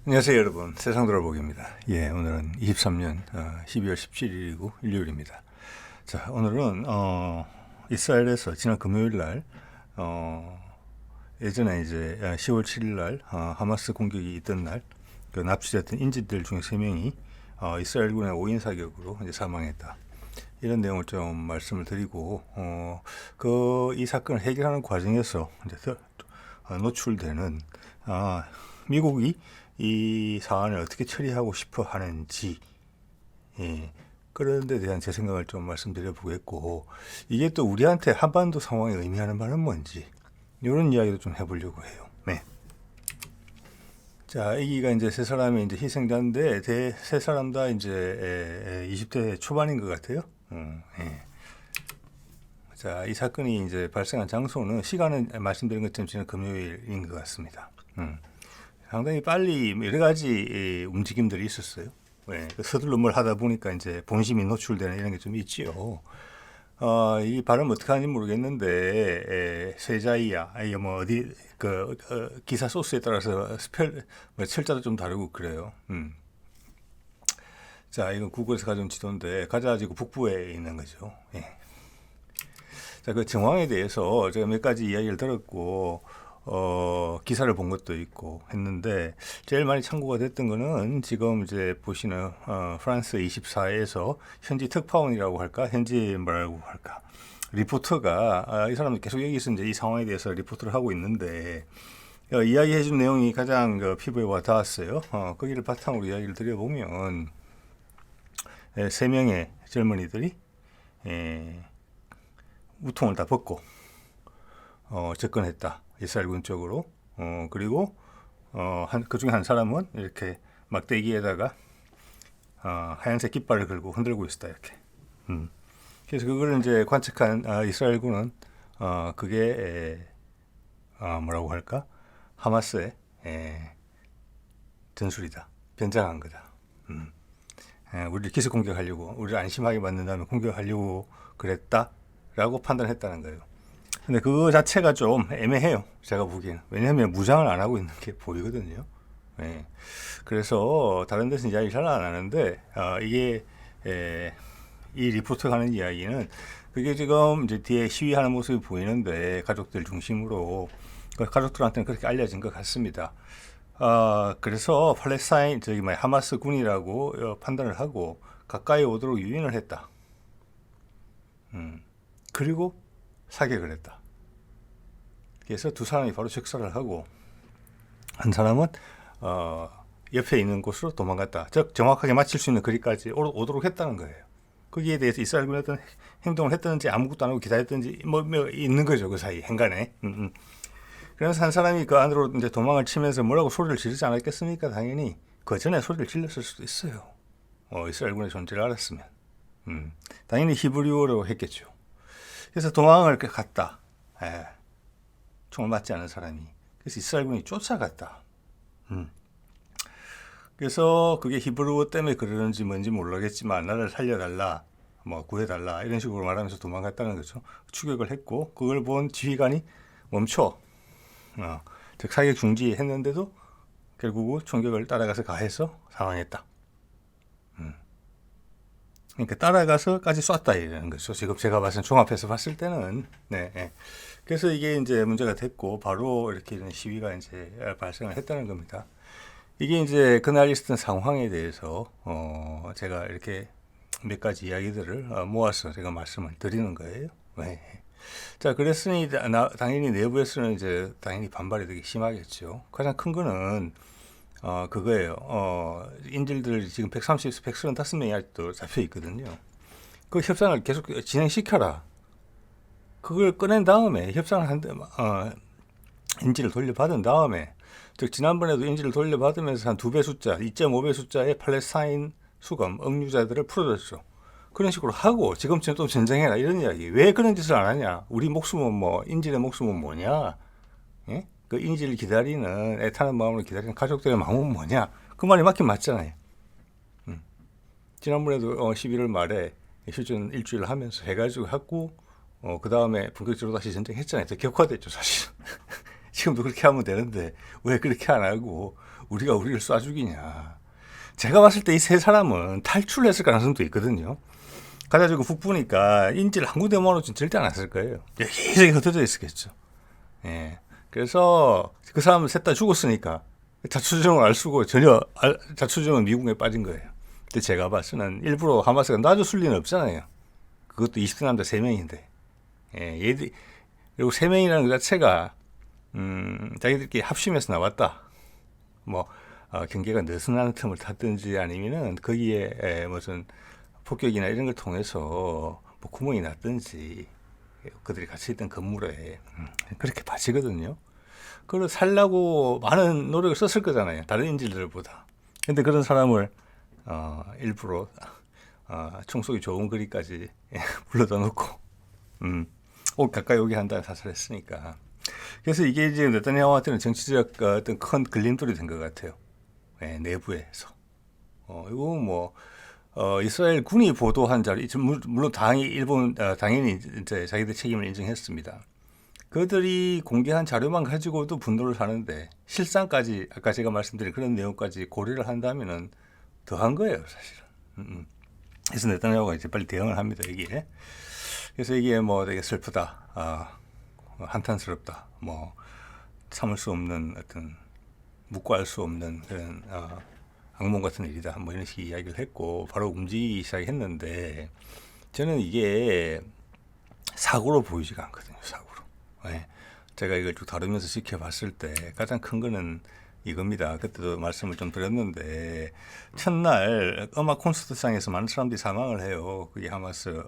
안녕하세요 여러분, 세상 돌아보기입니다. 예, 오늘은 23년 12월 17일이고 일요일입니다. 자, 오늘은 이스라엘에서 지난 금요일 날 예전에 이제 10월 7일 날 하마스 공격이 있던 날 그 납치됐던 인질들 중에 3명이 이스라엘군의 5인 사격으로 이제 사망했다. 이런 내용을 좀 말씀을 드리고 이 사건을 해결하는 과정에서 이제 노출되는 미국이 이 사안을 어떻게 처리하고 싶어 하는지, 그런 데 대한 제 생각을 좀 말씀드려 보겠고, 이게 또 우리한테 한반도 상황이 의미하는 바는 뭔지, 이런 이야기도 좀 해보려고 해요. 네. 자, 아기가 이제 세 사람의 이제 희생자인데, 세 사람 다 이제 20대 초반인 것 같아요. 예. 자, 이 사건이 이제 발생한 장소는, 시간은 말씀드린 것처럼 지난 금요일인 것 같습니다. 상당히 빨리 여러 가지 움직임들이 있었어요. 네, 서둘러 뭘 하다 보니까 이제 본심이 노출되는 이런 게 좀 있지요. 이 발음 어떻게 하는지 모르겠는데, 세자이야, 이게 뭐 어디, 기사 소스에 따라서 철자도 좀 다르고 그래요. 자, 이건 구글에서 가져온 지도인데, 가져가지고 북부에 있는 거죠. 예. 자, 그 정황에 대해서 제가 몇 가지 이야기를 들었고, 기사를 본 것도 있고 했는데, 제일 많이 참고가 됐던 거는 지금 이제 보시는, 프랑스 24에서 현지 특파원이라고 할까? 현지 뭐라고 할까? 리포터가, 이 사람은 계속 여기서 이제 이 상황에 대해서 리포트를 하고 있는데, 이야기해준 내용이 가장 피부에 와 닿았어요. 거기를 바탕으로 이야기를 드려보면, 3명의 젊은이들이, 우통을 다 벗고, 접근했다. 이스라엘군 쪽으로. 그리고 그 중에 한 사람은 이렇게 막대기에다가 하얀색 깃발을 걸고 흔들고 있었다, 이렇게. 그래서 그걸 이제 관측한 이스라엘군은 그게 뭐라고 할까? 하마스의 전술이다, 변장한 거다. 우리를 기습 공격하려고, 우리를 안심하게 만든 다음에 공격하려고 그랬다라고 판단했다는 거예요. 근데 그거 자체가 좀 애매해요, 제가 보기에는. 왜냐하면 무장을 안 하고 있는 게 보이거든요. 네. 그래서 다른 데서 이야기 잘 안 하는데, 이게 이 리포트가 하는 이야기는, 그게 지금 이제 뒤에 시위하는 모습이 보이는데, 가족들 중심으로 가족들한테는 그렇게 알려진 것 같습니다. 그래서 팔레스타인 하마스 군이라고 판단을 하고 가까이 오도록 유인을 했다. 그리고 사격을 했다. 그래서 두 사람이 바로 즉사를 하고, 한 사람은 옆에 있는 곳으로 도망갔다. 즉 정확하게 맞힐 수 있는 거리까지 오도록 했다는 거예요. 거기에 대해서 이스라엘군이 어떤 행동을 했든지 아무것도 안 하고 기다렸든지 뭐 있는 거죠, 그 사이 행간에. 그래서 한 사람이 그 안으로 이제 도망을 치면서 뭐라고 소리를 지르지 않았겠습니까? 당연히 그 전에 소리를 질렀을 수도 있어요. 이스라엘군의 존재를 알았으면. 당연히 히브리어로 했겠죠. 그래서 도망을 갔다. 총을 맞지 않은 사람이. 그래서 이스라엘군이 쫓아갔다. 그래서 그게 히브리어 때문에 그러는지 뭔지 모르겠지만, 나를 살려달라, 뭐 구해달라, 이런 식으로 말하면서 도망갔다는 거죠. 추격을 했고, 그걸 본 지휘관이 멈춰. 즉 사격 중지했는데도 결국은 총격을 따라가서 가해서 사망했다. 그러니까 따라가서까지 쐈다 이러는 거죠. 지금 제가 종합해서 봤을 때는. 네. 그래서 이게 이제 문제가 됐고, 바로 이렇게 이런 시위가 이제 발생을 했다는 겁니다. 이게 이제 그날 있었던 상황에 대해서 제가 이렇게 몇 가지 이야기들을 모아서 제가 말씀을 드리는 거예요. 네. 자, 그랬으니 당연히 내부에서는 이제 당연히 반발이 되게 심하겠죠. 가장 큰 거는 그거예요. 인질들 지금 130에서 135명이 아직도 잡혀 있거든요. 그 협상을 계속 진행시켜라. 그걸 꺼낸 다음에 협상을 인질을 돌려받은 다음에, 즉 지난번에도 인질을 돌려받으면서 한 2배 숫자, 2.5배 숫자의 팔레스타인 수감 억류자들을 풀어줬죠. 그런 식으로 하고 지금처럼 또 전쟁해라, 이런 이야기. 왜 그런 짓을 안 하냐? 우리 목숨은 인질의 목숨은 뭐냐? 예? 그 인질을 기다리는, 애타는 마음으로 기다리는 가족들의 마음은 뭐냐? 그 말이 맞긴 맞잖아요. 지난번에도 11월 말에 휴전 일주일 하면서 해가지고 하고, 그 다음에 본격적으로 다시 전쟁했잖아요. 더 격화됐죠, 사실. 지금도 그렇게 하면 되는데 왜 그렇게 안 하고 우리가 우리를 쏴 죽이냐. 제가 봤을 때 이 세 사람은 탈출했을 가능성도 있거든요. 가가지고 북부니까 인질 한 군데 모아놓지 절대 안 했을 거예요. 여기저기 흩어져 있었겠죠. 예. 그래서 그 사람 셋 다 죽었으니까 자초지종을 알 수고 전혀 자초지종은 미국에 빠진 거예요. 근데 제가 봤을 때는 일부러 하마스가 놔줬을 리는 없잖아요. 그것도 20대 남자 3명인데. 예, 얘들, 그리고 3명이라는 그 자체가, 자기들끼리 합심해서 나왔다. 뭐, 경계가 느슨한 틈을 탔든지 아니면은 거기에 무슨 폭격이나 이런 걸 통해서 뭐 구멍이 났든지 그들이 같이 있던 건물에 그렇게 봐지거든요. 그걸 살라고 많은 노력을 썼을 거잖아요. 다른 인질들보다. 근데 그런 사람을 일부러 총속이 좋은 거리까지 불러다 놓고 가까이 오게 한 다음에 사살했으니까. 그래서 이게 이제 네타냐후한테는 정치적 어떤 큰 걸림돌이 된 것 같아요. 네, 내부에서. 이거 뭐 이스라엘 군이 보도한 자료, 물론 당연히 이제 자기들 책임을 인정했습니다. 그들이 공개한 자료만 가지고도 분노를 하는데 실상까지 아까 제가 말씀드린 그런 내용까지 고려를 한다면은 더한 거예요, 사실은. 그래서 네타냐후가 이제 빨리 대응을 합니다, 여기에. 그래서 이게 뭐 되게 슬프다, 한탄스럽다, 뭐 참을 수 없는 어떤 묵고할 수 없는 그런 악몽 같은 일이다, 뭐 이런 식의 이야기를 했고 바로 움직이기 시작했는데 저는 이게 사고로 보이지가 않거든요, 사고로. 네. 제가 이걸 쭉 다루면서 지켜봤을 때 가장 큰 거는 이겁니다. 그때도 말씀을 좀 드렸는데 첫날 음악 콘서트장에서 많은 사람들이 사망을 해요. 그게 하마스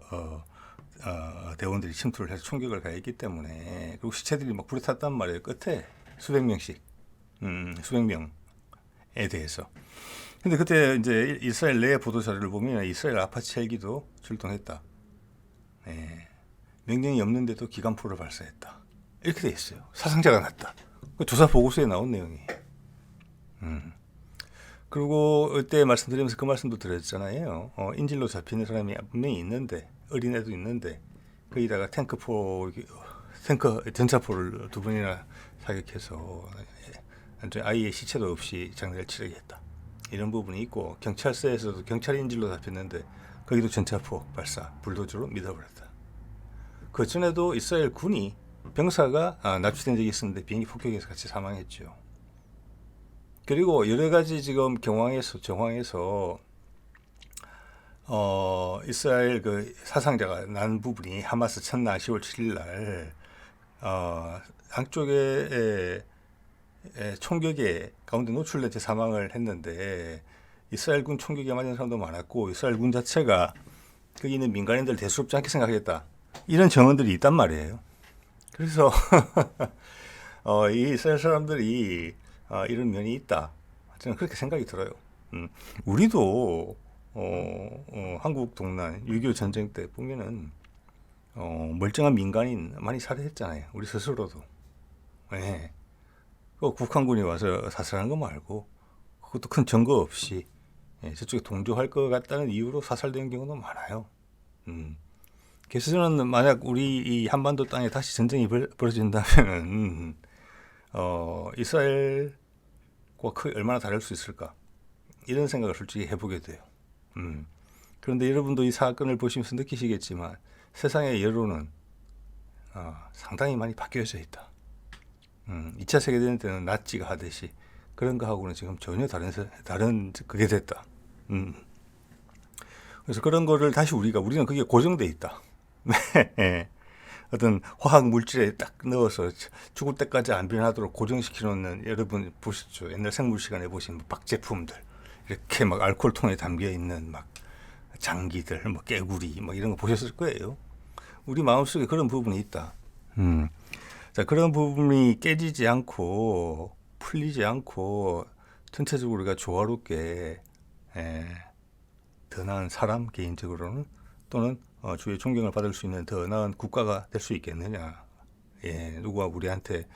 대원들이 침투를 해서 총격을 가했기 때문에. 그리고 시체들이 막 불에 탔단 말이에요. 끝에 수백 명씩, 수백 명에 대해서. 근데 그때 이제 이스라엘 내 보도 자료를 보면 이스라엘 아파치 헬기도 출동했다. 네. 명령이 없는데도 기관포를 발사했다. 이렇게 돼 있어요. 사상자가 났다. 조사 보고서에 나온 내용이에요. 그리고 그때 말씀드리면서 그 말씀도 드렸잖아요. 인질로 잡히는 사람이 분명히 있는데, 어린애도 있는데, 거기다가 전차포를 2번이나 사격해서 아이의 시체도 없이 장례를 치르게 했다. 이런 부분이 있고, 경찰서에서도 경찰 인질로 잡혔는데, 거기도 전차포 발사, 불도저로 밀어버렸다. 그 전에도 이스라엘 군이 병사가 납치된 적이 있었는데 비행기 폭격에서 같이 사망했죠. 그리고 여러 가지 지금 정황에서 이스라엘 그 사상자가 난 부분이 하마스 첫날 10월 7일 날 양쪽에 총격에 가운데 노출된 채 사망을 했는데 이스라엘 군 총격에 맞은 사람도 많았고 이스라엘 군 자체가 거기 있는 민간인들 대수롭지 않게 생각했다. 이런 정언들이 있단 말이에요. 그래서 이 이스라엘 사람들이 이런 면이 있다. 저는 그렇게 생각이 들어요. 우리도 한국 동란 6.25 전쟁 때 보면은 멀쩡한 민간인 많이 살해했잖아요. 우리 스스로도. 네. 북한군이 와서 사살한 거 말고 그것도 큰 증거 없이 저쪽에 동조할 것 같다는 이유로 사살된 경우도 많아요. 그래서 저는 만약 우리 이 한반도 땅에 다시 전쟁이 벌어진다면 이스라엘과 얼마나 다를 수 있을까 이런 생각을 솔직히 해보게 돼요. 그런데 여러분도 이 사건을 보시면서 느끼시겠지만 세상의 여론은 상당히 많이 바뀌어져 있다. 2차 세계대전 때는 나치가 하듯이 그런 거하고는 지금 전혀 다른 그게 됐다. 그래서 그런 거를 다시 우리는 그게 고정돼 있다. 네. 어떤 화학 물질에 딱 넣어서 죽을 때까지 안 변하도록 고정시켜 놓는, 여러분 보셨죠? 옛날 생물 시간에 보신 막 제품들 이렇게 막 알코올통에 담겨 있는 막 장기들, 뭐 깨구리, 뭐 이런 거 보셨을 거예요. 우리 마음속에 그런 부분이 있다. 자, 그런 부분이 깨지지 않고 풀리지 않고 전체적으로 우리가 조화롭게 더 나은 사람, 개인적으로는 또는 주의 존경을 받을 수 있는 더 나은 국가가 될 수 있겠느냐. 누구가 우리한테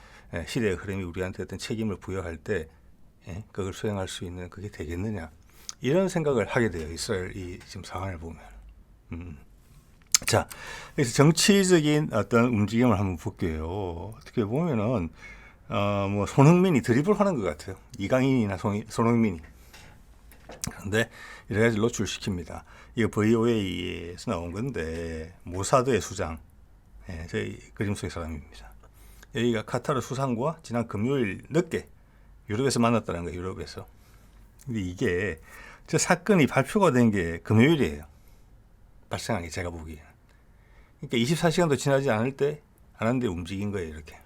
시대의 흐름이 우리한테 어떤 책임을 부여할 때 그걸 수행할 수 있는 그게 되겠느냐. 이런 생각을 하게 돼요. 이스라엘 이 지금 상황을 보면. 자, 그래서 정치적인 어떤 움직임을 한번 볼게요. 어떻게 보면은 뭐 손흥민이 드리블하는 것 같아요. 이강인이나 손흥민이. 그런데 여러 가지 노출시킵니다. 이거 VOA에서 나온 건데 모사드의 수장, 저희 그림 속의 사람입니다. 여기가 카타르 수상과 지난 금요일 늦게 유럽에서 만났다는 거예요. 유럽에서. 근데 이게 저 사건이 발표가 된 게 금요일이에요. 발생한 게 제가 보기에는. 그러니까 24시간도 지나지 않을 때 하는데 움직인 거예요. 이렇게.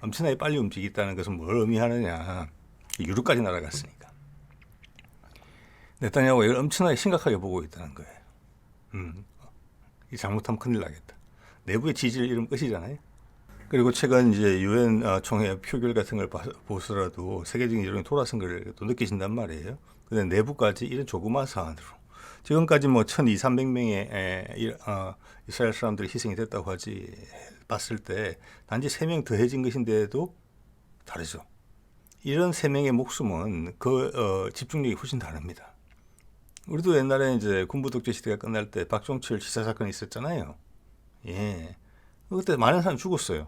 엄청나게 빨리 움직였다는 것은 뭘 의미하느냐. 유럽까지 날아갔으니까. 네타냐후가 이걸 엄청나게 심각하게 보고 있다는 거예요. 이 잘못하면 큰일 나겠다. 내부의 지지를 잃으면 끝이잖아요. 그리고 최근 이제 유엔 총회 표결 같은 걸 보더라도 세계적인 여론이 돌아선 걸 또 느끼신단 말이에요. 근데 내부까지 이런 조그마한 사안으로 지금까지 뭐 1,200~300명의 이스라엘 사람들이 희생이 됐다고 하지 봤을 때 단지 3명 더해진 것인데도 다르죠. 이런 3명의 목숨은 집중력이 훨씬 다릅니다. 우리도 옛날에 이제 군부 독재 시대가 끝날 때 박종철 지사 사건이 있었잖아요. 예. 그때 많은 사람이 죽었어요.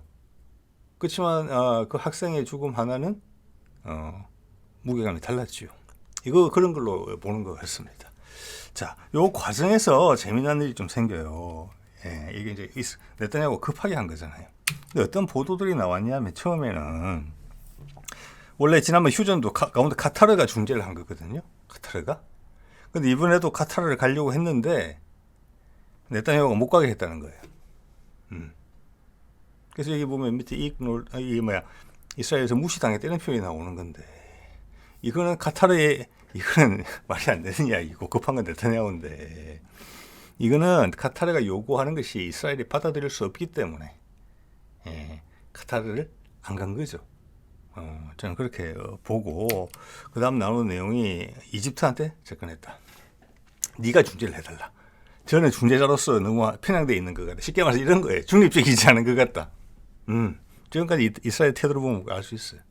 그렇지만 그 학생의 죽음 하나는 무게감이 달랐지요. 이거 그런 걸로 보는 것 같습니다. 자, 요 과정에서 재미난 일이 좀 생겨요. 예, 이게 이제 네타냐후가 급하게 한 거잖아요. 근데 어떤 보도들이 나왔냐면 처음에는 원래 지난번 휴전도 가운데 카타르가 중재를 한 거거든요. 카타르가. 근데 이번에도 카타르를 가려고 했는데 네타냐후가 못 가게 했다는 거예요. 그래서 여기 보면 밑에 이스라엘에서 무시당했다는 표현이 나오는 건데 이거는 이거는 말이 안 되느냐. 이거 급한 건 네타냐후인데 이거는 카타르가 요구하는 것이 이스라엘이 받아들일 수 없기 때문에 카타르를 안 간 거죠. 저는 그렇게 보고 그 다음 나오는 내용이 이집트한테 접근했다. 네가 중재를 해달라. 저는 중재자로서 너무 편향되어 있는 것 같다. 쉽게 말해서 이런 거예요. 중립적이지 않은 것 같다. 지금까지 이스라엘 태도를 보면 알 수 있어요.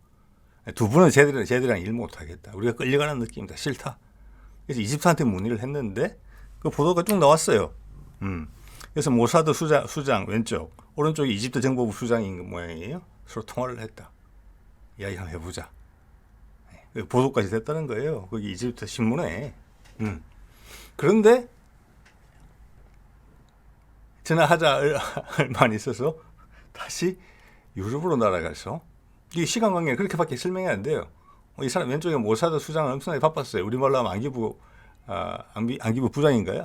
두 분은 쟤들이랑 일 못하겠다. 우리가 끌려가는 느낌이다. 싫다. 그래서 이집트한테 문의를 했는데 그 보도가 쭉 나왔어요. 그래서 모사드 수장 왼쪽, 오른쪽이 이집트 정보부 수장인 모양이에요. 서로 통화를 했다. 이야기 한번 해보자. 보도까지 됐다는 거예요. 거기 이집트 신문에. 그런데 전화하자 얼마 있어서 다시 유럽으로 날아가서 이 시간 관계가 그렇게밖에 설명이 안 돼요. 이 사람 왼쪽에 모사드 수장은 엄청나게 바빴어요. 우리말로 하면 안기부 부장인가요?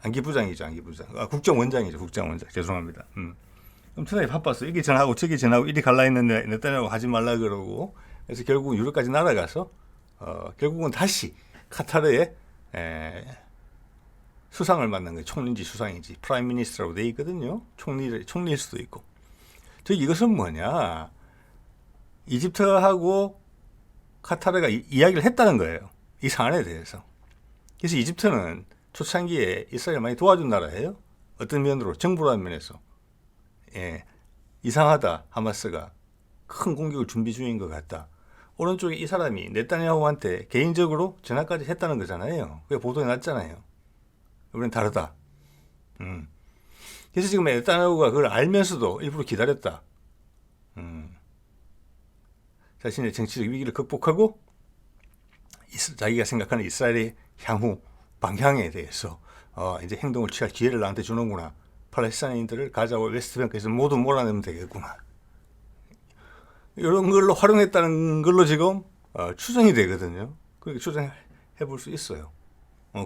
안기부장이죠. 안기부장. 국정원장이죠. 국정원장. 죄송합니다. 엄청나게 바빴어요. 이게 전화하고 저기 전화하고 이리 갈라 했는데 네타냐후가 하지 말라 그러고 그래서 결국은 유럽까지 날아가서 결국은 다시 카타르의 수상을 만난 거예요. 총리인지 수상인지 프라임 미니스터라고 돼 있거든요. 총리일 수도 있고. 이것은 뭐냐? 이집트하고 카타르가 이야기를 했다는 거예요. 이 사안에 대해서. 그래서 이집트는 초창기에 이스라엘 많이 도와준 나라예요. 어떤 면으로 정부라는 면에서 이상하다. 하마스가 큰 공격을 준비 중인 것 같다. 오른쪽에 이 사람이 네타냐후한테 개인적으로 전화까지 했다는 거잖아요. 그게 보도에 났잖아요. 우리는 다르다. 그래서 지금 네타냐후가 그걸 알면서도 일부러 기다렸다. 자신의 정치적 위기를 극복하고 자기가 생각하는 이스라엘의 향후 방향에 대해서 이제 행동을 취할 기회를 나한테 주는구나. 팔레스타인들을 가자와 웨스트뱅크에서 모두 몰아내면 되겠구나. 이런 걸로 활용했다는 걸로 지금 추정이 되거든요. 그렇게 추정해 볼 수 있어요.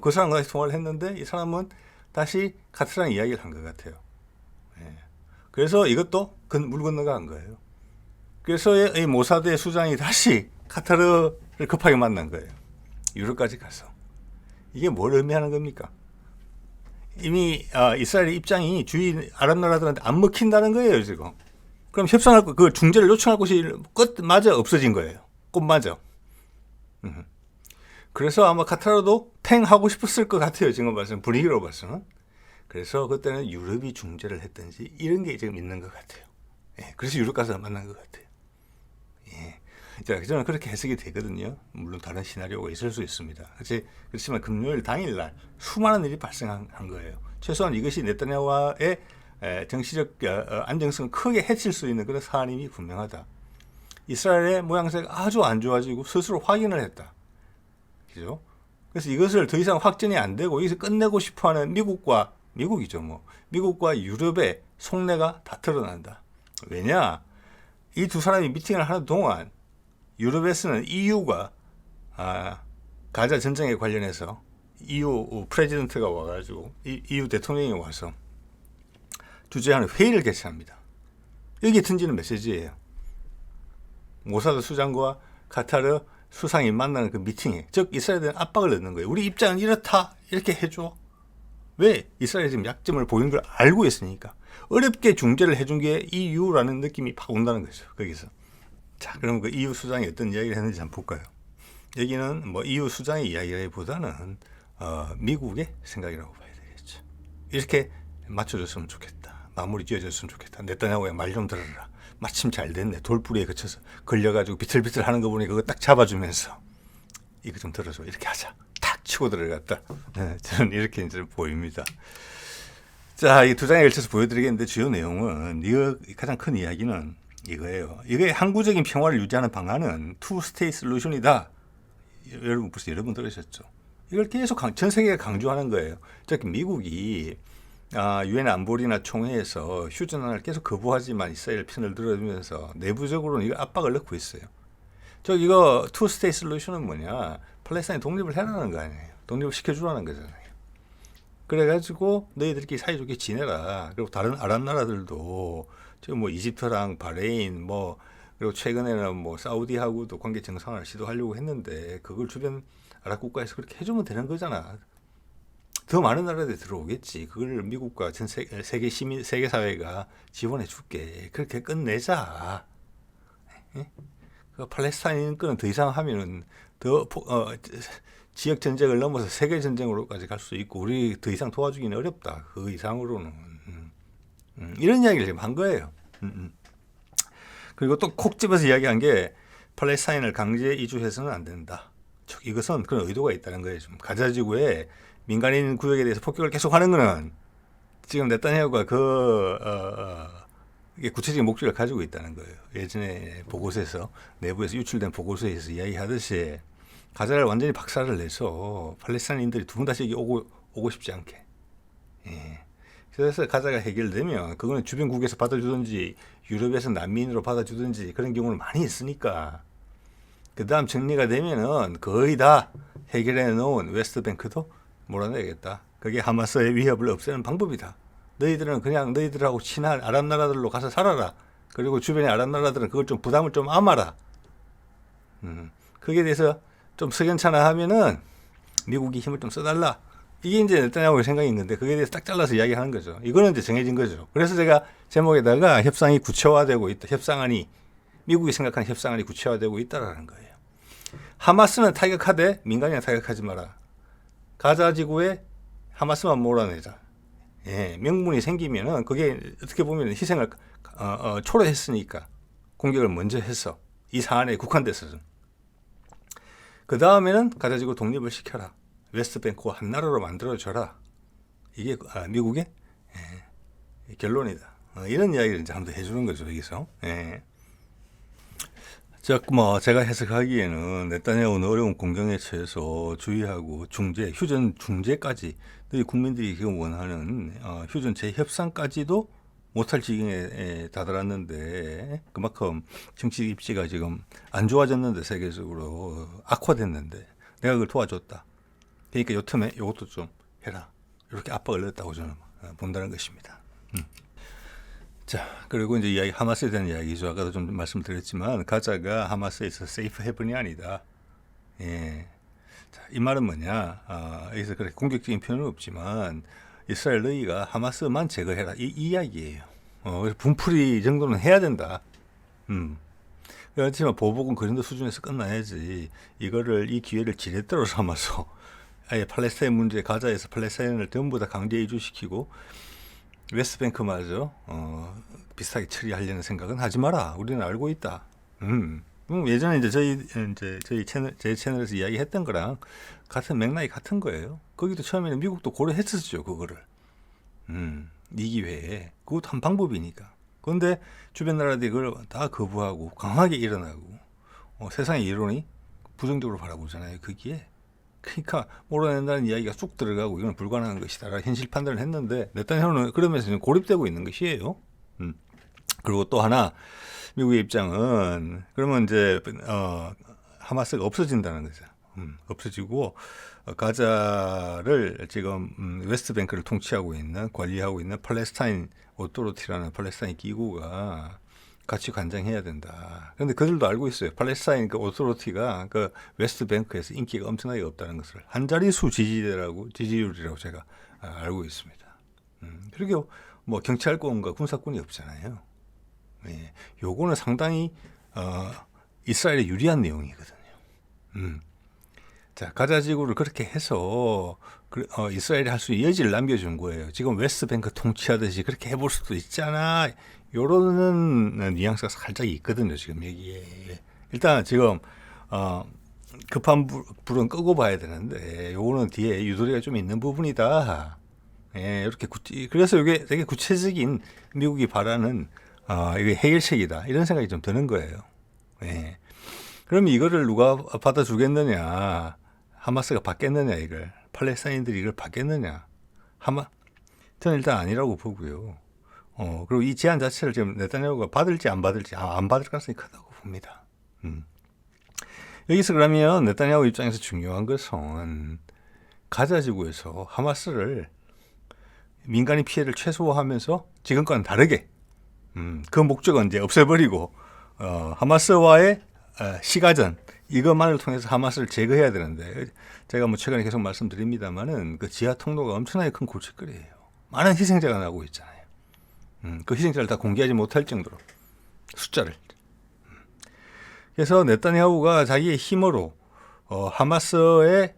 그 사람과 다시 통화를 했는데 이 사람은 다시 카타르랑 이야기를 한 것 같아요. 그래서 이것도 물 건너간 거예요. 그래서 이 모사드의 수장이 다시 카타르를 급하게 만난 거예요. 유럽까지 가서. 이게 뭘 의미하는 겁니까? 이미 이스라엘의 입장이 주위 아랍 나라들한테 안 먹힌다는 거예요, 지금. 그럼 협상할 그 중재를 요청할 곳이 끝마저 없어진 거예요. 꽃마저. 그래서 아마 카타르도 탱 하고 싶었을 것 같아요. 지금 봐서는 분위기로 봐서는. 그래서 그때는 유럽이 중재를 했든지 이런 게 지금 있는 것 같아요. 그래서 유럽 가서 만난 것 같아요. 자, 저는 그렇게 해석이 되거든요. 물론 다른 시나리오가 있을 수 있습니다. 그렇지만 금요일 당일날 수많은 일이 발생한 거예요. 최소한 이것이 네타냐후의 정치적 안정성을 크게 해칠 수 있는 그런 사안임이 분명하다. 이스라엘의 모양새가 아주 안 좋아지고 스스로 확인을 했다. 그죠? 그래서 이것을 더 이상 확전이 안 되고 여기서 끝내고 싶어하는 미국과 유럽의 속내가 다 드러난다. 왜냐? 이 두 사람이 미팅을 하는 동안 유럽에서는 EU가 가자 전쟁에 관련해서 EU 프레지던트가 와가지고 EU 대통령이 와서 주재하는 회의를 개최합니다. 여기에 던지는 메시지예요. 모사드 수장과 카타르 수상이 만나는 그 미팅에, 즉 이스라엘에 압박을 넣는 거예요. 우리 입장은 이렇다, 이렇게 해줘. 왜? 이스라엘이 지금 약점을 보이는 걸 알고 있으니까. 어렵게 중재를 해준 게 EU라는 느낌이 팍 온다는 거죠. 거기서. 자, 그럼 그 EU 수장이 어떤 이야기를 했는지 한번 볼까요? 여기는 뭐 EU 수장의 이야기라기보다는 미국의 생각이라고 봐야 되겠죠. 이렇게 맞춰줬으면 좋겠다. 마무리 지어줬으면 좋겠다. 네타냐후야 말 좀 들어라. 마침 잘 됐네. 돌부리에 그쳐서 걸려가지고 비틀비틀 하는 거 보니 그거 딱 잡아주면서 이거 좀 들어줘. 이렇게 하자. 탁 치고 들어갔다. 네, 저는 이렇게 이제 보입니다. 자, 이 두 장에 걸쳐서 보여드리겠는데 주요 내용은 이거 가장 큰 이야기는 이거예요. 이게 항구적인 평화를 유지하는 방안은 투 스테이트 솔루션이다. 여러분 벌써 여러 번 들으셨죠. 이걸 계속 전 세계가 강조하는 거예요. 즉 미국이 유엔 안보리나 총회에서 휴전안을 계속 거부하지만 이스라엘 편을 들어주면서 내부적으로는 이거 압박을 넣고 있어요. 이거 투 스테이트 솔루션은 뭐냐? 팔레스타인 독립을 해라는 거 아니에요. 독립을 시켜주라는 거잖아요. 그래가지고 너희들끼리 사이좋게 지내라. 그리고 다른 아랍 나라들도 지금 뭐 이집트랑 바레인 그리고 최근에는 뭐 사우디하고도 관계 정상화를 시도하려고 했는데 그걸 주변 아랍 국가에서 그렇게 해주면 되는 거잖아. 더 많은 나라들이 들어오겠지. 그걸 미국과 전 세계 시민, 세계 사회가 지원해 줄게. 그렇게 끝내자. 그 팔레스타인 건은 더 이상 하면은 지역 전쟁을 넘어서 세계 전쟁으로까지 갈 수 있고 우리 더 이상 도와주기는 어렵다. 그 이상으로는 이런 이야기를 지금 한 거예요. 그리고 또 콕 집어서 이야기한 게 팔레스타인을 강제 이주해서는 안 된다. 이것은 그런 의도가 있다는 거예요. 좀 가자지구에 민간인 구역에 대해서 폭격을 계속하는 거는 지금 네타냐후가 이게 구체적인 목적을 가지고 있다는 거예요. 예전에 보고서에서 내부에서 유출된 보고서에서 이야기하듯이 가자를 완전히 박살을 내서 팔레스타인인들이 두 번 다시 여기 오고 싶지 않게. 예. 그래서 가자가 해결되면 그거는 주변국에서 받아주든지 유럽에서 난민으로 받아주든지 그런 경우는 많이 있으니까 그 다음 정리가 되면은 거의 다 해결해 놓은 웨스트뱅크도 몰아내겠다. 그게 하마스의 위협을 없애는 방법이다. 너희들은 그냥 너희들하고 친한 아랍 나라들로 가서 살아라. 그리고 주변의 아랍 나라들은 그걸 좀 부담을 좀 안아라. 거기에 대해서 좀 석연찮아 하면은 미국이 힘을 좀 써달라. 이게 이제 네타냐후의 생각인 건데 거기에 대해서 딱 잘라서 이야기하는 거죠. 이거는 이제 정해진 거죠. 그래서 제가 제목에다가 협상이 구체화되고 있다. 미국이 생각하는 협상안이 구체화되고 있다라는 거예요. 하마스는 타격하되 민간인은 타격하지 마라. 가자 지구에 하마스만 몰아내자. 예, 명분이 생기면은 그게 어떻게 보면 희생을 초래했으니까 공격을 먼저 해서 이 사안에 국한돼서는 그 다음에는 가자 지구 독립을 시켜라. 웨스트뱅크와 한 나라로 만들어줘라. 이게 미국의 결론이다. 이런 이야기를 이제 한번 해주는 거죠 여기서. 예. 제가 해석하기에는 네타냐후는 어려운 공경에 처해서 주의하고 휴전 중재까지 너희 국민들이 지금 원하는 휴전 재협상까지도 못할 지경에 다다랐는데 그만큼 정치 입지가 지금 안 좋아졌는데 세계적으로 악화됐는데 내가 그걸 도와줬다. 그러니까 요 틈에 이것도 좀 해라. 이렇게 압박을 넣었다고 저는 본다는 것입니다. 자, 그리고 이제 하마스에 대한 이야기죠. 아까도 좀 말씀드렸지만 가자가 하마스에 있어서 세이프 헤븐이 아니다. 예. 자, 이 말은 뭐냐? 여기서 그렇게 공격적인 표현은 없지만 이스라엘 너희가 하마스만 제거해라. 이 이야기예요. 분풀이 정도는 해야 된다. 그렇지만 보복은 그 정도 수준에서 끝나야지. 이 기회를 지렛대로 삼아서 아예 팔레스타인 문제, 가자에서 팔레스타인을 전부 다 강제 이주시키고 웨스트뱅크마저 비슷하게 처리하려는 생각은 하지 마라. 우리는 알고 있다. 예전에 이제 제 채널에서 이야기했던 거랑 같은 맥락이 같은 거예요. 거기도 처음에는 미국도 고려했었죠, 그거를. 이 기회에 그것도 한 방법이니까. 그런데 주변 나라들이 그걸 다 거부하고 강하게 일어나고 세상의 이론이 부정적으로 바라보잖아요. 거기에. 그러니까 몰아낸다는 이야기가 쑥 들어가고 이건 불가능한 것이다 라는 현실 판단을 했는데 네타냐후는 그러면서 지금 고립되고 있는 것이에요. 그리고 또 하나 미국의 입장은 그러면 이제 하마스가 없어진다는 거죠. 없어지고 가자를 지금 웨스트뱅크를 통치하고 있는 관리하고 있는 팔레스타인 오토리티라는 팔레스타인 기구가 같이 관장해야 된다. 그런데 그들도 알고 있어요. 팔레스타인 그 오토리티가 그 웨스트뱅크에서 인기가 엄청나게 없다는 것을 한 자릿수 지지율이라고 제가 알고 있습니다. 그리고 뭐 경찰권과 군사권이 없잖아요. 예, 요거는 상당히 이스라엘에 유리한 내용이거든요. 자, 가자 지구를 그렇게 해서 이스라엘이 할 수 있는 여지를 남겨준 거예요. 지금 웨스트뱅크 통치하듯이 그렇게 해볼 수도 있잖아. 요런 뉘앙스가 살짝 있거든요. 지금 여기에. 일단 지금 급한 불은 끄고 봐야 되는데 요거는 뒤에 유도리가 좀 있는 부분이다. 예, 이렇게 그래서 이게 되게 구체적인 미국이 바라는 이게 해결책이다. 이런 생각이 좀 드는 거예요. 예. 그럼 이거를 누가 받아주겠느냐? 하마스가 받겠느냐 이걸? 팔레스타인들이 이걸 받겠느냐? 저는 일단 아니라고 보고요. 그리고 이 제안 자체를 지금 네타냐후가 받을지 안 받을지 안 받을 가능성이 크다고 봅니다. 여기서 그러면 네타냐후 입장에서 중요한 것은 가자 지구에서 하마스를 민간인 피해를 최소화하면서 지금과는 다르게 그 목적은 이제 없애버리고 하마스와의 시가전 이것만을 통해서 하마스를 제거해야 되는데 제가 뭐 최근에 계속 말씀드립니다만은 그 지하 통로가 엄청나게 큰 골칫거리예요. 많은 희생자가 나오고 있잖아요. 그 희생자를 다 공개하지 못할 정도로 숫자를. 그래서 네타냐후가 자기의 힘으로 하마스를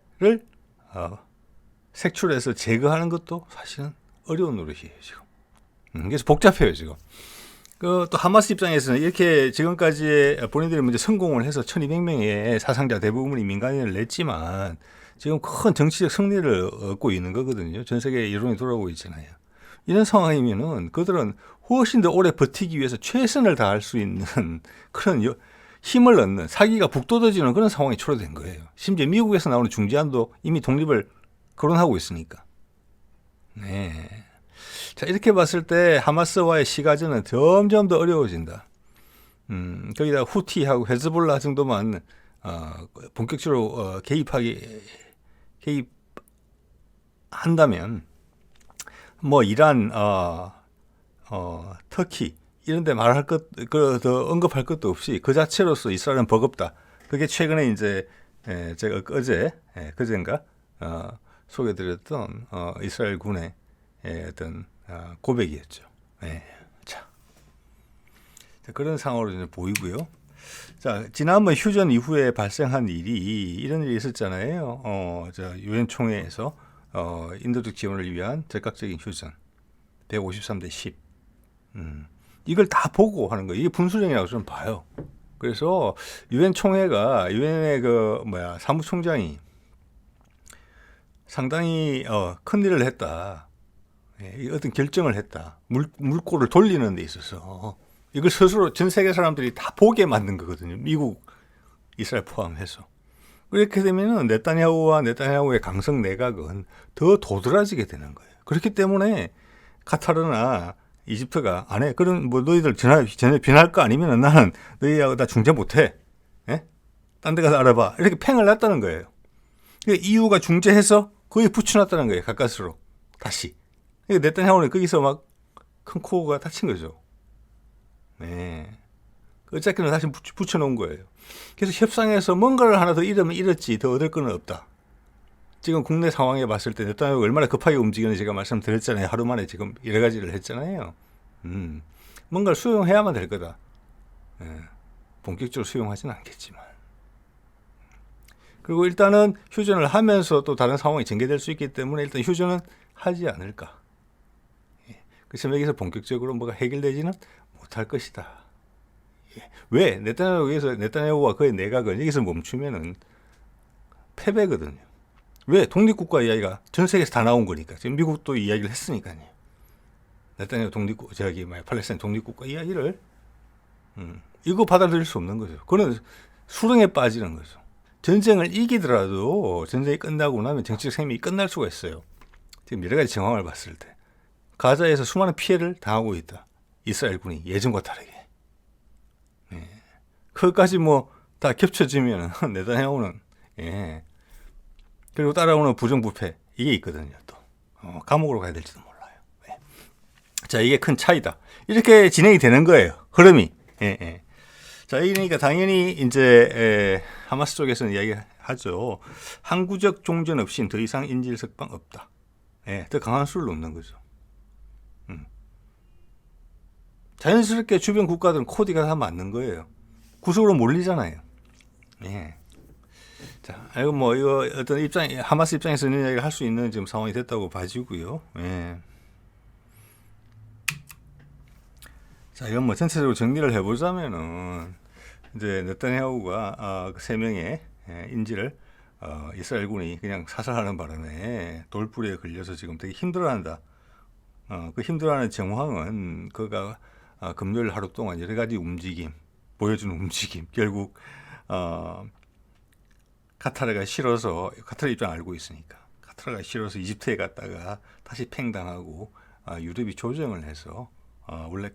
색출해서 제거하는 것도 사실은 어려운 노릇이에요 지금. 그래서 복잡해요 지금. 또 하마스 입장에서는 이렇게 지금까지 본인들이 먼저 성공을 해서 1200명의 사상자 대부분이 민간인을 냈지만 지금 큰 정치적 승리를 얻고 있는 거거든요. 전 세계 여론이 돌아오고 있잖아요. 이런 상황이면은 그들은 훨씬 더 오래 버티기 위해서 최선을 다할 수 있는 그런 힘을 얻는 사기가 북돋아지는 그런 상황이 초래된 거예요. 심지어 미국에서 나오는 중재안도 이미 독립을 거론하고 있으니까. 네. 자, 이렇게 봤을 때 하마스와의 시가전은 점점 더 어려워진다. 거기다 후티하고 헤즈볼라 정도만 본격적으로 개입한다면 뭐 이란, 터키 이런 데 말할 더 언급할 것도 없이 그 자체로서 이스라엘은 버겁다. 그게 최근에 이제 제가 그제인가 소개드렸던 이스라엘 군의 어떤 고백이었죠. 네. 자, 그런 상황으로 이제 보이고요. 자, 지난번 휴전 이후에 발생한 이런 일이 있었잖아요. 유엔 총회에서 인도적 지원을 위한 적극적인 휴전 153대 10. 이걸 다 보고 하는 거예요. 이게 분수령이라고 저는 봐요. 그래서 유엔 총회가 유엔의 사무총장이 상당히 큰 일을 했다. 어떤 결정을 했다. 물꼬를 돌리는 데 있어서 이걸 스스로 전 세계 사람들이 다 보게 만든 거거든요. 미국, 이스라엘 포함해서. 그렇게 되면 네타냐후와 네타냐후의 강성 내각은 더 도드라지게 되는 거예요. 그렇기 때문에 카타르나 이집트가 안 해. 그럼 뭐 너희들 전에 비난할 거 아니면 나는 너희하고 다 중재 못 해. 딴 데 가서 알아봐. 이렇게 팽을 놨다는 거예요. EU가 중재해서 거의 붙여놨다는 거예요. 가까스로. 다시. 네타냐후는 거기서 막 큰 코어가 다친 거죠. 네. 어차피는 다시 붙여놓은 거예요. 그래서 협상에서 뭔가를 하나 더 잃으면 잃었지 더 얻을 건 없다. 지금 국내 상황에 봤을 때 네타냐후가 얼마나 급하게 움직이는지 제가 말씀드렸잖아요. 하루 만에 지금 여러 가지를 했잖아요. 뭔가를 수용해야만 될 거다. 본격적으로 수용하지는 않겠지만. 그리고 일단은 휴전을 하면서 또 다른 상황이 전개될 수 있기 때문에 일단 휴전은 하지 않을까. 그래서 여기서 본격적으로 뭐가 해결되지는 못할 것이다. 왜? 네타냐후와 그의 내각은 여기서 멈추면은 패배거든요. 왜? 독립국가 이야기가 전 세계에서 다 나온 거니까. 지금 미국도 이야기를 했으니까요. 네타냐후 독립국 팔레스타인 독립국가 이야기를 이거 받아들일 수 없는 거죠. 그거는 수렁에 빠지는 거죠. 전쟁을 이기더라도 전쟁이 끝나고 나면 정치적 생명이 끝날 수가 있어요. 지금 여러 가지 정황을 봤을 때 가자에서 수많은 피해를 당하고 있다. 이스라엘군이 예전과 다르게. 네. 그것까지 뭐 다 겹쳐지면 네타냐후는 그리고 따라오는 부정부패 이게 있거든요. 또 감옥으로 가야 될지도 몰라요. 네. 자, 이게 큰 차이다. 이렇게 진행이 되는 거예요. 흐름이. 자, 그러니까 당연히 이제 하마스 쪽에서는 이야기하죠. 항구적 종전 없이는 더 이상 인질 석방 없다. 더 강한 수를 놓는 거죠. 자연스럽게 주변 국가들은 코디가 다 맞는 거예요. 구석으로 몰리잖아요. 자, 이거 뭐 이거 어떤 하마스 입장에서 이런 이야기를 할 수 있는 지금 상황이 됐다고 봐지고요. 자, 이건 뭐 전체적으로 정리를 해보자면은 이제 네타냐후가 세 명의 인질을 이스라엘군이 그냥 사살하는 바람에 돌부리에 걸려서 지금 되게 힘들어한다. 그 힘들어하는 정황은 그가 금요일 하루 동안 여러 가지 움직임, 보여주는 움직임, 결국 카타르가 싫어서 카타르 입장 알고 있으니까 카타르가 싫어서 이집트에 갔다가 다시 팽당하고 유럽이 조정을 해서 원래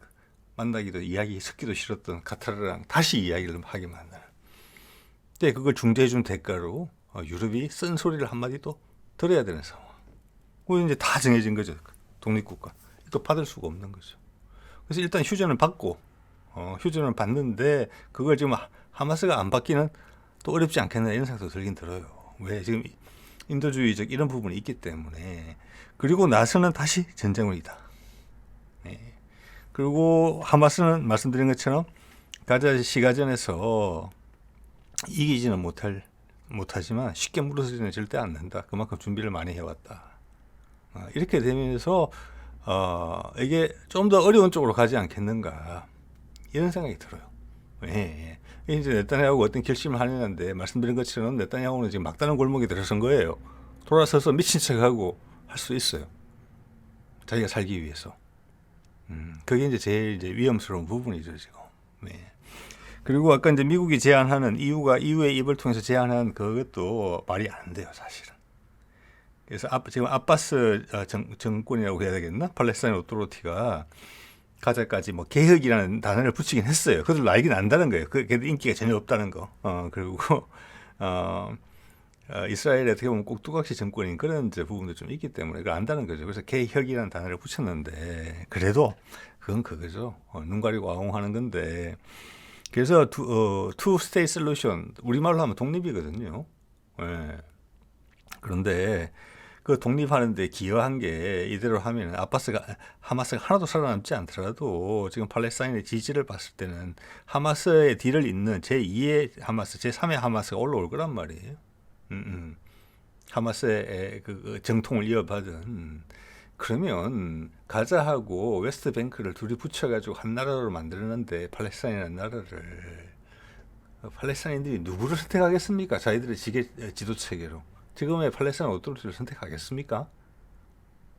만나기도 이야기 섞기도 싫었던 카타르랑 다시 이야기를 하게 만드는. 근데 그걸 중재해준 대가로 유럽이 쓴 소리를 한마디 또 들어야 되는 상황. 그거 이제 다 정해진 거죠. 독립국가. 또 받을 수가 없는 거죠. 그래서 일단 휴전을 받고 휴전을 받는데 그걸 지금 하마스가 안 받기는 또 어렵지 않겠나 이런 생각도 들긴 들어요. 왜? 지금 인도주의적 이런 부분이 있기 때문에. 그리고 나서는 다시 전쟁이다. 그리고 하마스는 말씀드린 것처럼 가자 시가전에서 이기지는 못하지만 쉽게 무너지지는 절대 않는다. 그만큼 준비를 많이 해왔다. 이렇게 되면서 이게 좀 더 어려운 쪽으로 가지 않겠는가 이런 생각이 들어요. 이제 네타냐후가 어떤 결심을 하려는데 말씀드린 것처럼 네타냐후는 지금 막다른 골목에 들어선 거예요. 돌아서서 미친 척하고 할 수 있어요. 자기가 살기 위해서. 그게 이제 제일 위험스러운 부분이죠, 지금. 그리고 아까 이제 미국이 제안하는 EU의 입을 통해서 제안한 그것도 말이 안 돼요, 사실은. 그래서 지금 아바스 정권이라고 해야 되겠나? 팔레스타인 오토리티가 가자까지 뭐 개혁이라는 단어를 붙이긴 했어요. 그들도 알긴 안다는 거예요. 그게 인기가 전혀 없다는 거. 그리고 이스라엘에 어떻게 보면 꼭두각시 정권인 그런 이제 부분도 좀 있기 때문에 그걸 안다는 거죠. 그래서 개혁이라는 단어를 붙였는데 그래도 그건 그거죠. 눈 가리고 아웅하는 건데. 그래서 two state solution 우리말로 하면 독립이거든요. 그런데 그 독립하는데 기여한 게 이대로 하면 하마스가 하나도 살아남지 않더라도 지금 팔레스타인의 지지를 봤을 때는 하마스의 뒤를 잇는 제2의 하마스, 제3의 하마스가 올라올 거란 말이에요. 하마스의 그 정통을 이어받은. 그러면 가자하고 웨스트뱅크를 둘이 붙여가지고 한 나라로 만들었는데 팔레스타인이라는 나라를 팔레스타인들이 누구를 선택하겠습니까? 자기들의 지도 체계로. 지금의 팔레스타인 오토리티를 선택하겠습니까?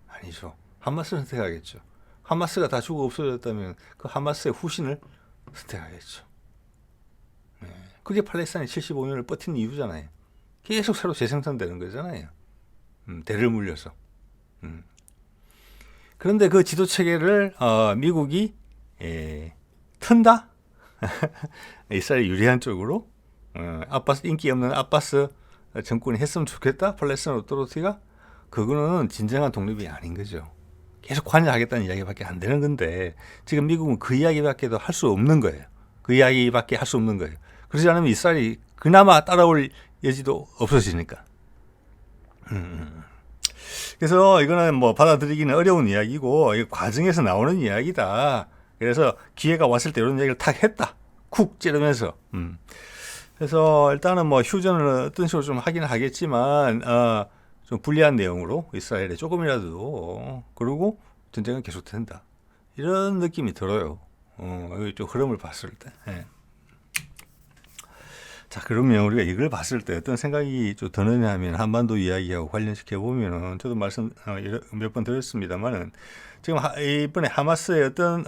아니죠. 하마스를 선택하겠죠. 하마스가 다 죽어 없어졌다면 그 하마스의 후신을 선택하겠죠. 그게 팔레스타인이 75년을 버틴 이유잖아요. 계속 새로 재생산되는 거잖아요. 대를 물려서. 그런데 그 지도 체계를 미국이 튼다? 이스라엘 유리한 쪽으로 인기 없는 아바스 정권이 했으면 좋겠다. 팔레스타인 오토리티가 그거는 진정한 독립이 아닌 거죠. 계속 관여하겠다는 이야기밖에 안 되는 건데 지금 미국은 그 이야기밖에도 할 수 없는 거예요. 그 이야기밖에 할 수 없는 거예요. 그러지 않으면 이스라엘이 그나마 따라올 여지도 없어지니까. 그래서 이거는 뭐 받아들이기는 어려운 이야기고 이 과정에서 나오는 이야기다. 그래서 기회가 왔을 때 이런 얘기를 탁 했다. 쿡 찌르면서. 그래서 일단은 뭐 휴전을 어떤 식으로 좀 하긴 하겠지만 좀 불리한 내용으로 이스라엘에 조금이라도 그리고 전쟁은 계속된다. 이런 느낌이 들어요. 좀 흐름을 봤을 때. 자, 그러면 우리가 이걸 봤을 때 어떤 생각이 좀 드느냐 하면 한반도 이야기하고 관련시켜 보면은 저도 말씀 몇 번 드렸습니다만은 지금 이번에 하마스의 어떤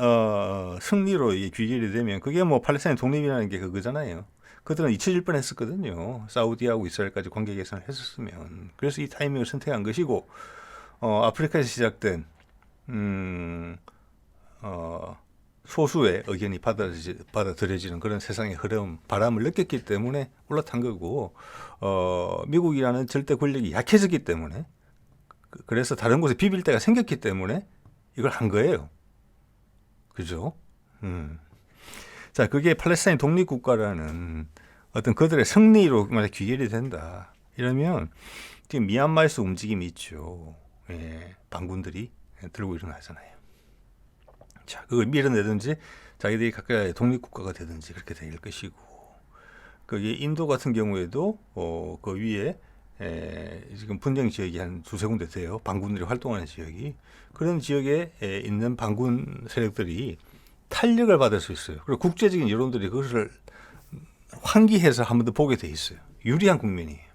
승리로 이 귀결이 되면 그게 뭐 팔레스타인 독립이라는 게 그거잖아요. 그들은 잊혀질 뻔했었거든요. 사우디하고 이스라엘까지 관계 개선을 했었으면. 그래서 이 타이밍을 선택한 것이고 아프리카에서 시작된 소수의 의견이 받아들여지는 그런 세상의 흐름, 바람을 느꼈기 때문에 올라탄 거고, 미국이라는 절대 권력이 약해졌기 때문에, 그래서 다른 곳에 비빌 데가 생겼기 때문에 이걸 한 거예요. 그죠? 자, 그게 팔레스타인 독립국가라는 어떤 그들의 승리로 만약 귀결이 된다. 이러면 지금 미얀마에서 움직임이 있죠. 예, 반군들이 들고 일어나잖아요. 자, 그걸 밀어내든지 자기들이 각각 독립국가가 되든지 그렇게 될 것이고, 거기 인도 같은 경우에도 그 위에 지금 분쟁 지역이 한 두세 군데 돼요. 반군들이 활동하는 지역이. 그런 지역에 있는 반군 세력들이 탄력을 받을 수 있어요. 그리고 국제적인 여론들이 그것을 환기해서 한 번 더 보게 돼 있어요. 유리한 국면이에요.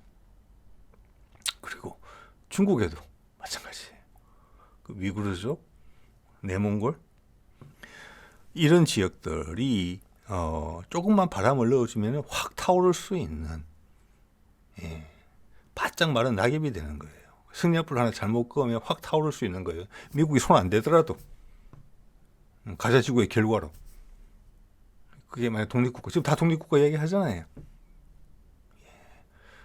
그리고 중국에도 마찬가지예요. 그 위구르족, 내몽골 이런 지역들이 조금만 바람을 넣어주면 확 타오를 수 있는 바짝 마른 낙엽이 되는 거예요. 승려불 하나 잘못 끄면 확 타오를 수 있는 거예요. 미국이 손 안 대더라도 가자지구의 결과로. 그게 만약 독립국가, 지금 다 독립국가 이야기 하잖아요.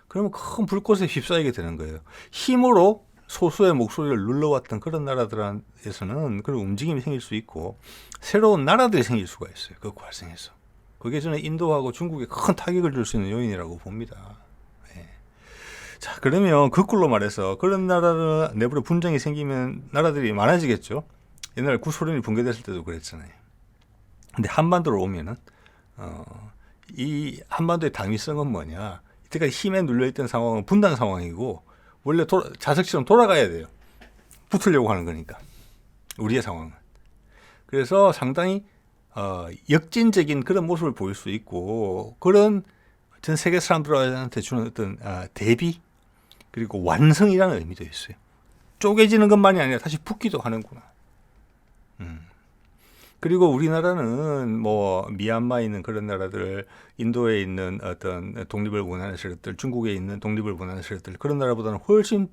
그러면 큰 불꽃에 휩싸이게 되는 거예요. 힘으로 소수의 목소리를 눌러왔던 그런 나라들에서는 그런 움직임이 생길 수 있고 새로운 나라들이 생길 수가 있어요. 그 발생해서. 그게 저는 인도하고 중국에 큰 타격을 줄 수 있는 요인이라고 봅니다. 네. 자, 그러면 거꾸로 말해서 그런 나라들 내부로 분쟁이 생기면 나라들이 많아지겠죠. 옛날에 구소련이 붕괴됐을 때도 그랬잖아요. 근데 한반도로 오면은 이 한반도의 당위성은 뭐냐? 이때까지 힘에 눌려있던 상황은 분단 상황이고 원래 자석처럼 돌아가야 돼요. 붙으려고 하는 거니까. 우리의 상황은. 그래서 상당히 역진적인 그런 모습을 보일 수 있고 그런 전 세계 사람들한테 주는 어떤 대비 그리고 완성이라는 의미도 있어요. 쪼개지는 것만이 아니라 다시 붙기도 하는구나. 그리고 우리나라는 뭐 미얀마에 있는 그런 나라들, 인도에 있는 어떤 독립을 원하는 세력들, 중국에 있는 독립을 원하는 세력들 그런 나라보다는 훨씬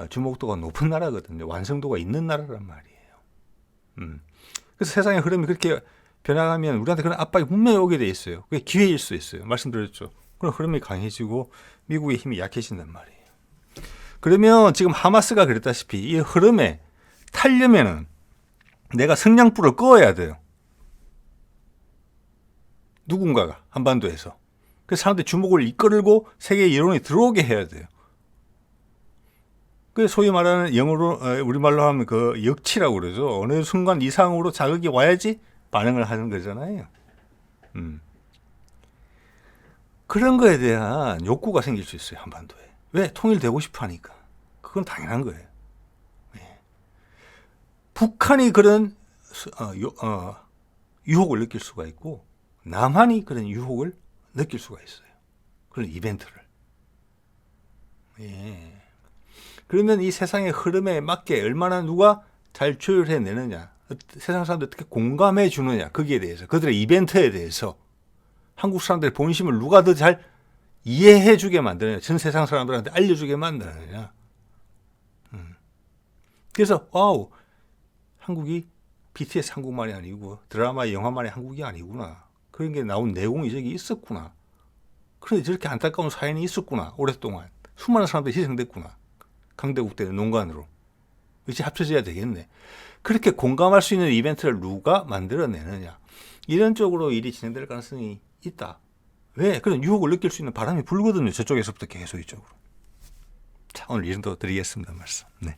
주목도가 높은 나라거든요. 완성도가 있는 나라란 말이에요. 그래서 세상의 흐름이 그렇게 변화하면 우리한테 그런 압박이 분명히 오게 돼 있어요. 그게 기회일 수 있어요. 말씀드렸죠. 그런 흐름이 강해지고 미국의 힘이 약해진단 말이에요. 그러면 지금 하마스가 그랬다시피 이 흐름에 타려면은 내가 성냥불을 꺼야 돼요. 누군가가 한반도에서. 그래서 사람들이 주목을 이끌고 세계 여론이 들어오게 해야 돼요. 그 소위 말하는 영어로 우리말로 하면 그 역치라고 그러죠. 어느 순간 이상으로 자극이 와야지 반응을 하는 거잖아요. 그런 거에 대한 욕구가 생길 수 있어요. 한반도에. 왜? 통일되고 싶어 하니까. 그건 당연한 거예요. 북한이 그런 유혹을 느낄 수가 있고 남한이 그런 유혹을 느낄 수가 있어요. 그런 이벤트를. 예. 그러면 이 세상의 흐름에 맞게 얼마나 누가 잘 조율해내느냐, 세상 사람들 어떻게 공감해 주느냐, 거기에 대해서, 그들의 이벤트에 대해서 한국 사람들의 본심을 누가 더 잘 이해해 주게 만드느냐, 전 세상 사람들한테 알려주게 만드느냐. 그래서 와우, 한국이 BTS 한국만이 아니고 드라마 영화만의 한국이 아니구나. 그런 게 나온 내용이 저기 있었구나. 그런데 저렇게 안타까운 사연이 있었구나. 오랫동안. 수많은 사람들이 희생됐구나. 강대국대 농간으로. 이제 합쳐져야 되겠네. 그렇게 공감할 수 있는 이벤트를 누가 만들어내느냐. 이런 쪽으로 일이 진행될 가능성이 있다. 왜? 그런 유혹을 느낄 수 있는 바람이 불거든요. 저쪽에서부터 계속 이쪽으로. 자, 오늘 이 정도 드리겠습니다. 말씀. 네.